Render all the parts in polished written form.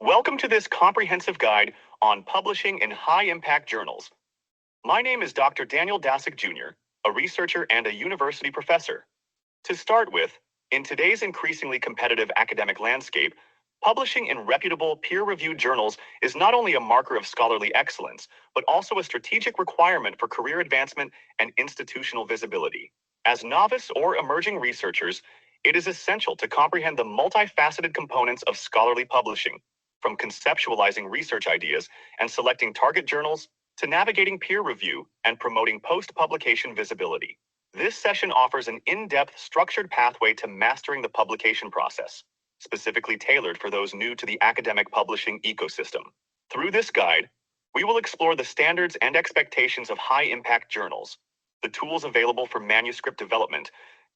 Welcome to this comprehensive guide on publishing in high-impact journals. My name is Dr. Daniel Dasick Jr., a researcher and a university professor. To start with, in today's increasingly competitive academic landscape, publishing in reputable, peer-reviewed journals is not only a marker of scholarly excellence, but also a strategic requirement for career advancement and institutional visibility. As novice or emerging researchers, it is essential to comprehend the multifaceted components of scholarly publishing, from conceptualizing research ideas and selecting target journals to navigating peer review and promoting post-publication visibility. This session offers an in-depth, structured pathway to mastering the publication process, specifically tailored for those new to the academic publishing ecosystem. Through this guide, we will explore the standards and expectations of high-impact journals, the tools available for manuscript development,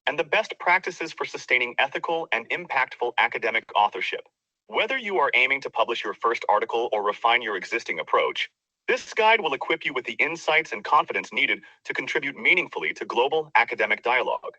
and the best practices for sustaining ethical and impactful academic authorship. Whether you are aiming to publish your first article or refine your existing approach, this guide will equip you with the insights and confidence needed to contribute meaningfully to global academic dialogue.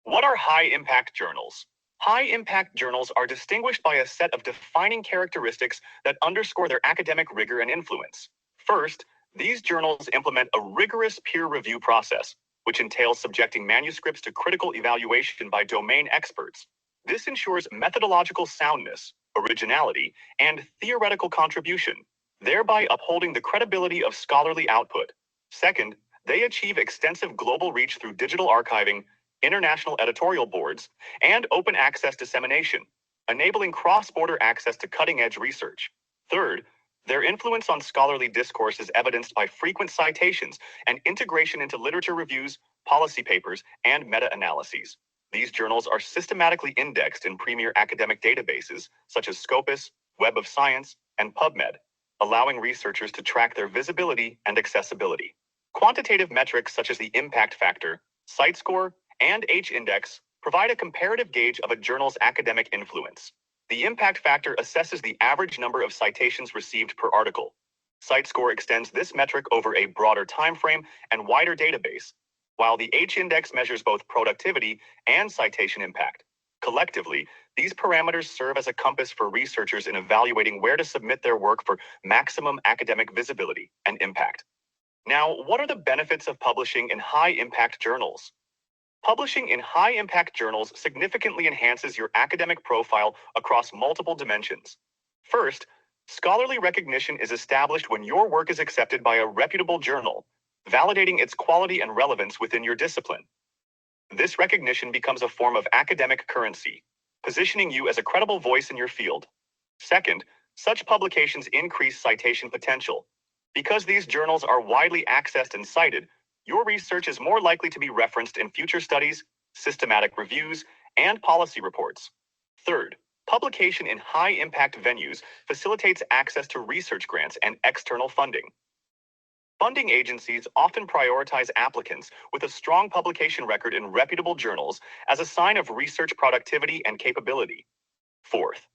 What are high-impact journals? High-impact journals are distinguished by a set of defining characteristics that underscore their academic rigor and influence. First, these journals implement a rigorous peer review process, which entails subjecting manuscripts to critical evaluation by domain experts. This ensures methodological soundness, originality, and theoretical contribution, thereby upholding the credibility of scholarly output. Second, they achieve extensive global reach through digital archiving, international editorial boards, and open access dissemination, enabling cross-border access to cutting-edge research. Third, their influence on scholarly discourse is evidenced by frequent citations and integration into literature reviews, policy papers, and meta-analyses. These journals are systematically indexed in premier academic databases such as Scopus, Web of Science, and PubMed, allowing researchers to track their visibility and accessibility. Quantitative metrics such as the impact factor, site score, and H-index provide a comparative gauge of a journal's academic influence. The impact factor assesses the average number of citations received per article. Site score extends this metric over a broader time frame and wider database, while the H-index measures both productivity and citation impact. Collectively, these parameters serve as a compass for researchers in evaluating where to submit their work for maximum academic visibility and impact. Now, what are the benefits of publishing in high-impact journals? Publishing in high-impact journals significantly enhances your academic profile across multiple dimensions. First, scholarly recognition is established when your work is accepted by a reputable journal, validating its quality and relevance within your discipline. This recognition becomes a form of academic currency, positioning you as a credible voice in your field. Second, such publications increase citation potential. Because these journals are widely accessed and cited, your research is more likely to be referenced in future studies, systematic reviews, and policy reports. Third, publication in high-impact venues facilitates access to research grants and external funding. Funding agencies often prioritize applicants with a strong publication record in reputable journals as a sign of research productivity and capability. Fourth,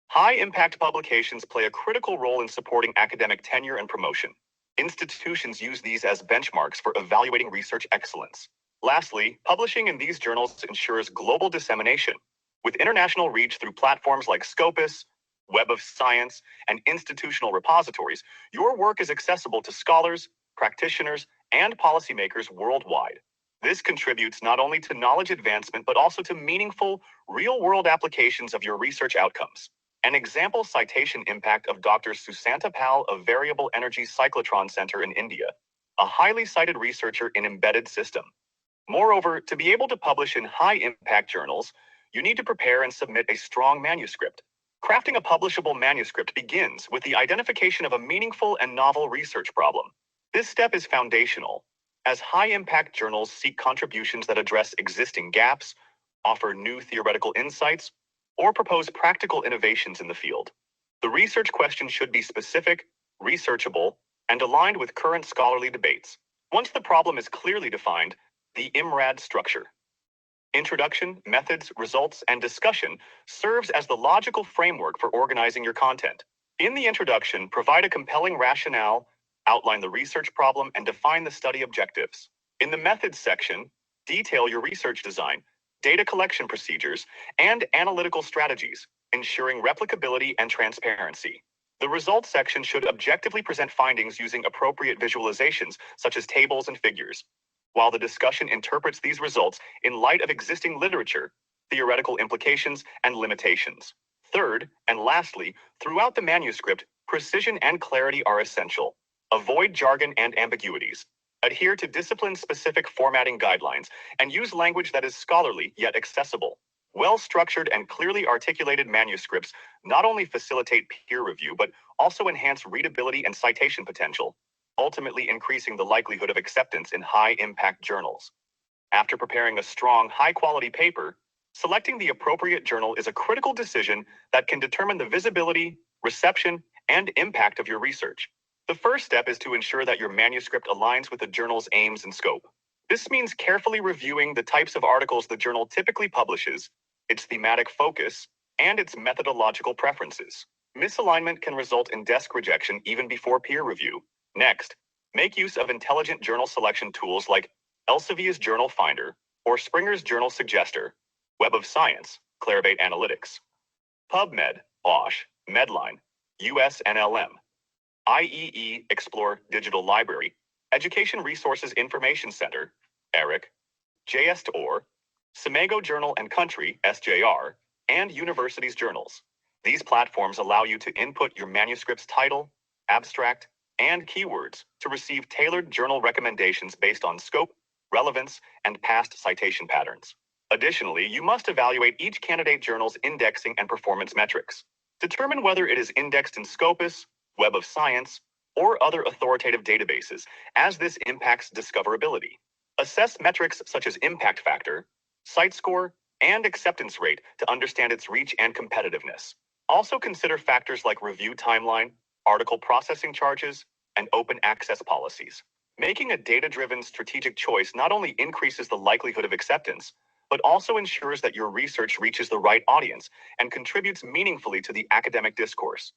high-impact publications play a critical role in supporting academic tenure and promotion. Institutions use these as benchmarks for evaluating research excellence. Lastly, publishing in these journals ensures global dissemination. With international reach through platforms like Scopus, Web of Science, and institutional repositories, your work is accessible to scholars, practitioners, and policymakers worldwide. This contributes not only to knowledge advancement, but also to meaningful, real-world applications of your research outcomes. An example citation impact of Dr. Susanta Pal of Variable Energy Cyclotron Center in India, a highly cited researcher in embedded system. Moreover, to be able to publish in high-impact journals, you need to prepare and submit a strong manuscript. Crafting a publishable manuscript begins with the identification of a meaningful and novel research problem. This step is foundational, as high-impact journals seek contributions that address existing gaps, offer new theoretical insights, or propose practical innovations in the field. The research question should be specific, researchable, and aligned with current scholarly debates. Once the problem is clearly defined, the IMRAD structure, introduction, methods, results, and discussion, serves as the logical framework for organizing your content. In the introduction, provide a compelling rationale, outline the research problem, and define the study objectives. In the methods section, detail your research design, data collection procedures, and analytical strategies, ensuring replicability and transparency. The results section should objectively present findings using appropriate visualizations, such as tables and figures, while the discussion interprets these results in light of existing literature, theoretical implications, and limitations. Third, and lastly, throughout the manuscript, precision and clarity are essential. Avoid jargon and ambiguities. Adhere to discipline-specific formatting guidelines, and use language that is scholarly yet accessible. Well-structured and clearly articulated manuscripts not only facilitate peer review but also enhance readability and citation potential, ultimately increasing the likelihood of acceptance in high-impact journals. After preparing a strong, high-quality paper, selecting the appropriate journal is a critical decision that can determine the visibility, reception, and impact of your research. The first step is to ensure that your manuscript aligns with the journal's aims and scope. This means carefully reviewing the types of articles the journal typically publishes, its thematic focus, and its methodological preferences. Misalignment can result in desk rejection even before peer review. Next, make use of intelligent journal selection tools like Elsevier's Journal Finder or Springer's Journal Suggester, Web of Science, Clarivate Analytics, PubMed, OSH, Medline, USNLM, IEE Explore Digital Library, Education Resources Information Center, ERIC, JSTOR, Samago Journal and Country, SJR, and universities' journals. These platforms allow you to input your manuscript's title, abstract, and keywords to receive tailored journal recommendations based on scope, relevance, and past citation patterns. Additionally, you must evaluate each candidate journal's indexing and performance metrics. Determine whether it is indexed in Scopus, Web of Science, or other authoritative databases, as this impacts discoverability. Assess metrics such as impact factor, site score, and acceptance rate to understand its reach and competitiveness. Also consider factors like review timeline, article processing charges, and open access policies. Making a data-driven strategic choice not only increases the likelihood of acceptance, but also ensures that your research reaches the right audience and contributes meaningfully to the academic discourse.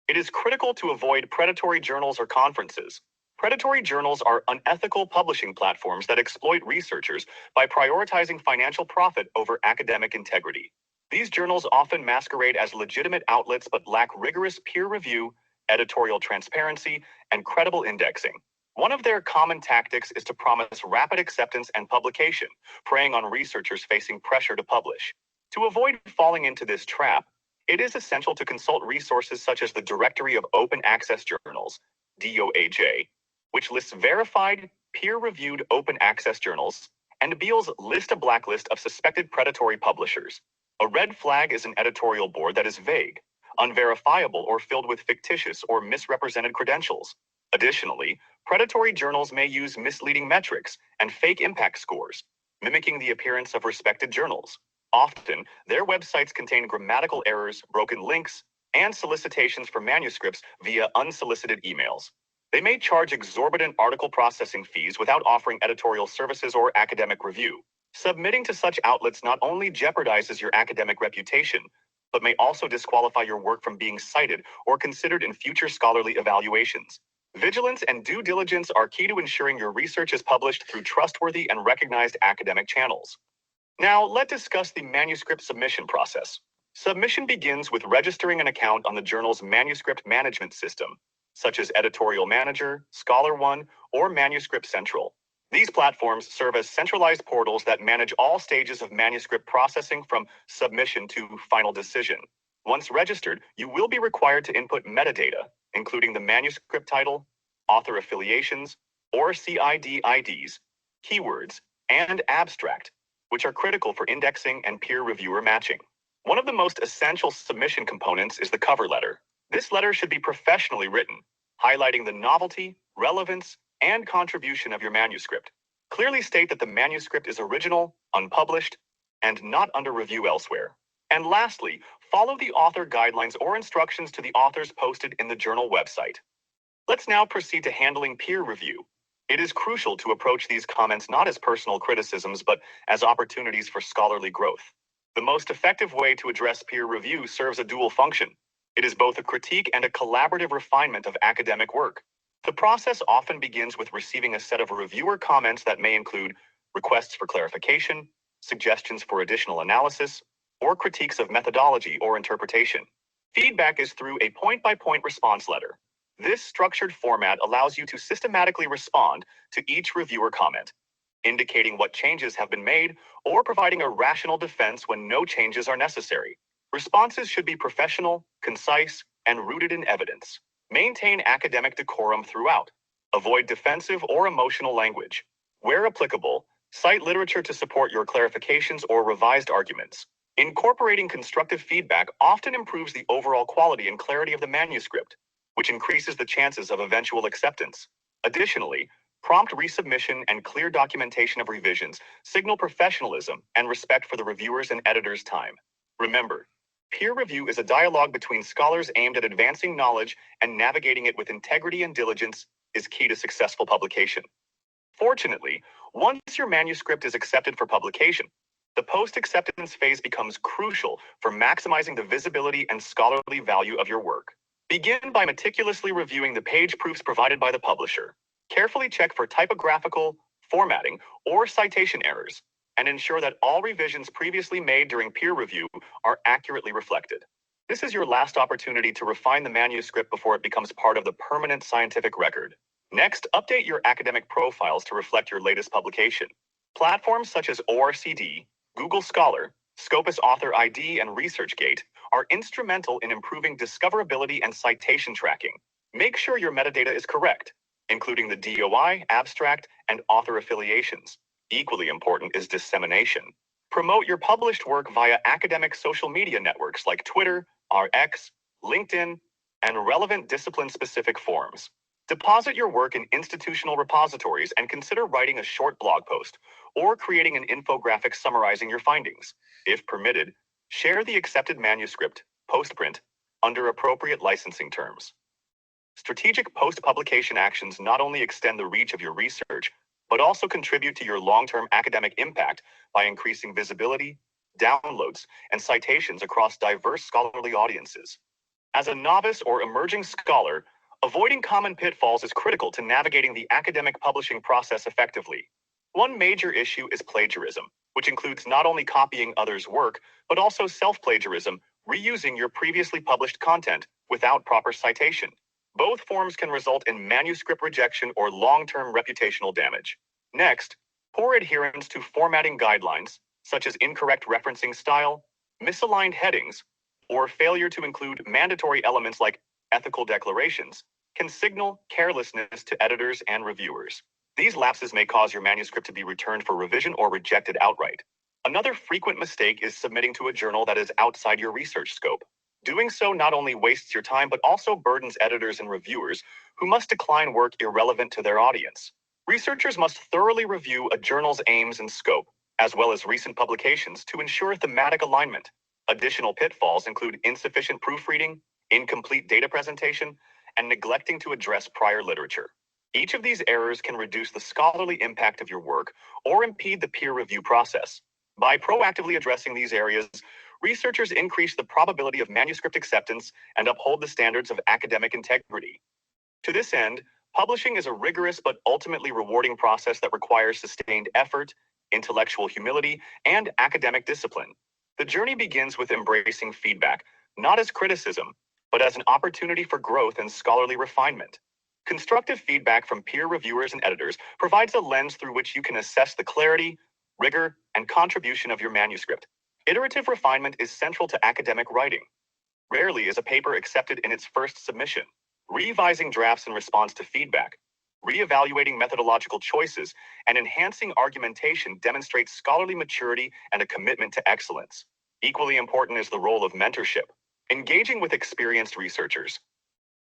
It is critical to avoid predatory journals or conferences. Predatory journals are unethical publishing platforms that exploit researchers by prioritizing financial profit over academic integrity. These journals often masquerade as legitimate outlets but lack rigorous peer review, editorial transparency, and credible indexing. One of their common tactics is to promise rapid acceptance and publication, preying on researchers facing pressure to publish. To avoid falling into this trap, it is essential to consult resources such as the Directory of Open Access Journals, DOAJ, which lists verified, peer-reviewed open access journals, and Beall's List a Blacklist of suspected predatory publishers. A red flag is an editorial board that is vague, unverifiable, or filled with fictitious or misrepresented credentials. Additionally, predatory journals may use misleading metrics and fake impact scores, mimicking the appearance of respected journals. Often, their websites contain grammatical errors, broken links, and solicitations for manuscripts via unsolicited emails. They may charge exorbitant article processing fees without offering editorial services or academic review. Submitting to such outlets not only jeopardizes your academic reputation, but may also disqualify your work from being cited or considered in future scholarly evaluations. Vigilance and due diligence are key to ensuring your research is published through trustworthy and recognized academic channels. Now, let's discuss the manuscript submission process. Submission begins with registering an account on the journal's manuscript management system, such as Editorial Manager, ScholarOne, or Manuscript Central. These platforms serve as centralized portals that manage all stages of manuscript processing from submission to final decision. Once registered, you will be required to input metadata, including the manuscript title, author affiliations, or CID IDs, keywords, and abstract, which are critical for indexing and peer reviewer matching. One of the most essential submission components is the cover letter. This letter should be professionally written, highlighting the novelty, relevance, and contribution of your manuscript. Clearly state that the manuscript is original, unpublished, and not under review elsewhere. And lastly, follow the author guidelines or instructions to the authors posted in the journal website. Let's now proceed to handling peer review. It is crucial to approach these comments not as personal criticisms, but as opportunities for scholarly growth. The most effective way to address peer review serves a dual function. It is both a critique and a collaborative refinement of academic work. The process often begins with receiving a set of reviewer comments that may include requests for clarification, suggestions for additional analysis, or critiques of methodology or interpretation. Feedback is through a point-by-point response letter. This structured format allows you to systematically respond to each reviewer comment, indicating what changes have been made or providing a rational defense when no changes are necessary. Responses should be professional, concise, and rooted in evidence. Maintain academic decorum throughout. Avoid defensive or emotional language. Where applicable, cite literature to support your clarifications or revised arguments. Incorporating constructive feedback often improves the overall quality and clarity of the manuscript, which increases the chances of eventual acceptance. Additionally, prompt resubmission and clear documentation of revisions signal professionalism and respect for the reviewer's and editor's time. Remember, peer review is a dialogue between scholars aimed at advancing knowledge, and navigating it with integrity and diligence is key to successful publication. Fortunately, once your manuscript is accepted for publication, the post-acceptance phase becomes crucial for maximizing the visibility and scholarly value of your work. Begin by meticulously reviewing the page proofs provided by the publisher. Carefully check for typographical, formatting, or citation errors, and ensure that all revisions previously made during peer review are accurately reflected. This is your last opportunity to refine the manuscript before it becomes part of the permanent scientific record. Next, update your academic profiles to reflect your latest publication. Platforms such as ORCD, Google Scholar, Scopus Author ID, and ResearchGate are instrumental in improving discoverability and citation tracking. Make sure your metadata is correct, including the DOI, abstract, and author affiliations. Equally important is dissemination. Promote your published work via academic social media networks like Twitter, RX, LinkedIn, and relevant discipline-specific forums. Deposit your work in institutional repositories and consider writing a short blog post or creating an infographic summarizing your findings. If permitted, share the accepted manuscript, post-print, under appropriate licensing terms. Strategic post-publication actions not only extend the reach of your research, but also contribute to your long-term academic impact by increasing visibility, downloads, and citations across diverse scholarly audiences. As a novice or emerging scholar, avoiding common pitfalls is critical to navigating the academic publishing process effectively. One major issue is plagiarism, which includes not only copying others' work, but also self-plagiarism, reusing your previously published content without proper citation. Both forms can result in manuscript rejection or long-term reputational damage. Next, poor adherence to formatting guidelines, such as incorrect referencing style, misaligned headings, or failure to include mandatory elements like ethical declarations, can signal carelessness to editors and reviewers. These lapses may cause your manuscript to be returned for revision or rejected outright. Another frequent mistake is submitting to a journal that is outside your research scope. Doing so not only wastes your time, but also burdens editors and reviewers who must decline work irrelevant to their audience. Researchers must thoroughly review a journal's aims and scope, as well as recent publications, to ensure thematic alignment. Additional pitfalls include insufficient proofreading, incomplete data presentation, and neglecting to address prior literature. Each of these errors can reduce the scholarly impact of your work or impede the peer review process. By proactively addressing these areas, researchers increase the probability of manuscript acceptance and uphold the standards of academic integrity. To this end, publishing is a rigorous but ultimately rewarding process that requires sustained effort, intellectual humility, and academic discipline. The journey begins with embracing feedback, not as criticism, but as an opportunity for growth and scholarly refinement. Constructive feedback from peer reviewers and editors provides a lens through which you can assess the clarity, rigor, and contribution of your manuscript. Iterative refinement is central to academic writing. Rarely is a paper accepted in its first submission. Revising drafts in response to feedback, reevaluating methodological choices, and enhancing argumentation demonstrates scholarly maturity and a commitment to excellence. Equally important is the role of mentorship. Engaging with experienced researchers,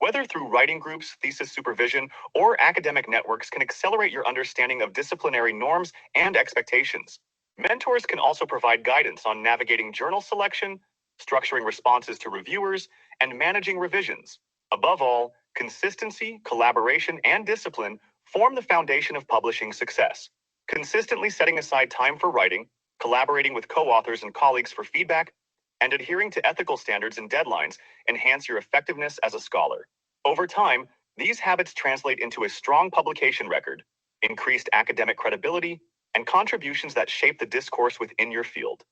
whether through writing groups, thesis supervision, or academic networks, can accelerate your understanding of disciplinary norms and expectations. Mentors can also provide guidance on navigating journal selection, structuring responses to reviewers, and managing revisions. Above all, consistency, collaboration, and discipline form the foundation of publishing success. Consistently setting aside time for writing, collaborating with co-authors and colleagues for feedback, and adhering to ethical standards and deadlines enhance your effectiveness as a scholar. Over time, these habits translate into a strong publication record, increased academic credibility, and contributions that shape the discourse within your field.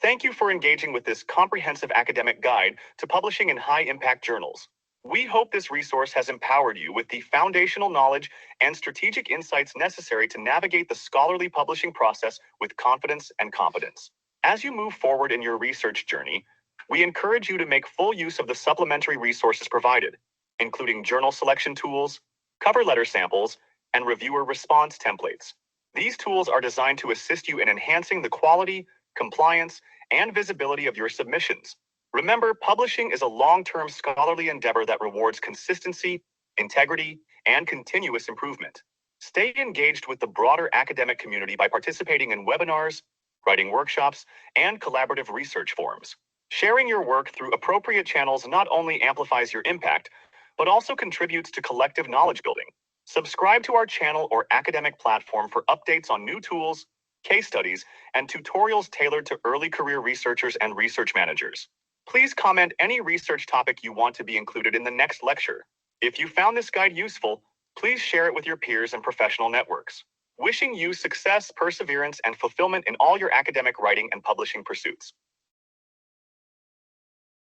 Thank you for engaging with this comprehensive academic guide to publishing in high-impact journals. We hope this resource has empowered you with the foundational knowledge and strategic insights necessary to navigate the scholarly publishing process with confidence and competence. As you move forward in your research journey, we encourage you to make full use of the supplementary resources provided, including journal selection tools, cover letter samples, and reviewer response templates. These tools are designed to assist you in enhancing the quality, compliance, and visibility of your submissions. Remember, publishing is a long-term scholarly endeavor that rewards consistency, integrity, and continuous improvement. Stay engaged with the broader academic community by participating in webinars, writing workshops, and collaborative research forums. Sharing your work through appropriate channels not only amplifies your impact, but also contributes to collective knowledge building. Subscribe to our channel or academic platform for updates on new tools, case studies, and tutorials tailored to early career researchers and research managers. Please comment any research topic you want to be included in the next lecture. If you found this guide useful, please share it with your peers and professional networks. Wishing you success, perseverance, and fulfillment in all your academic writing and publishing pursuits.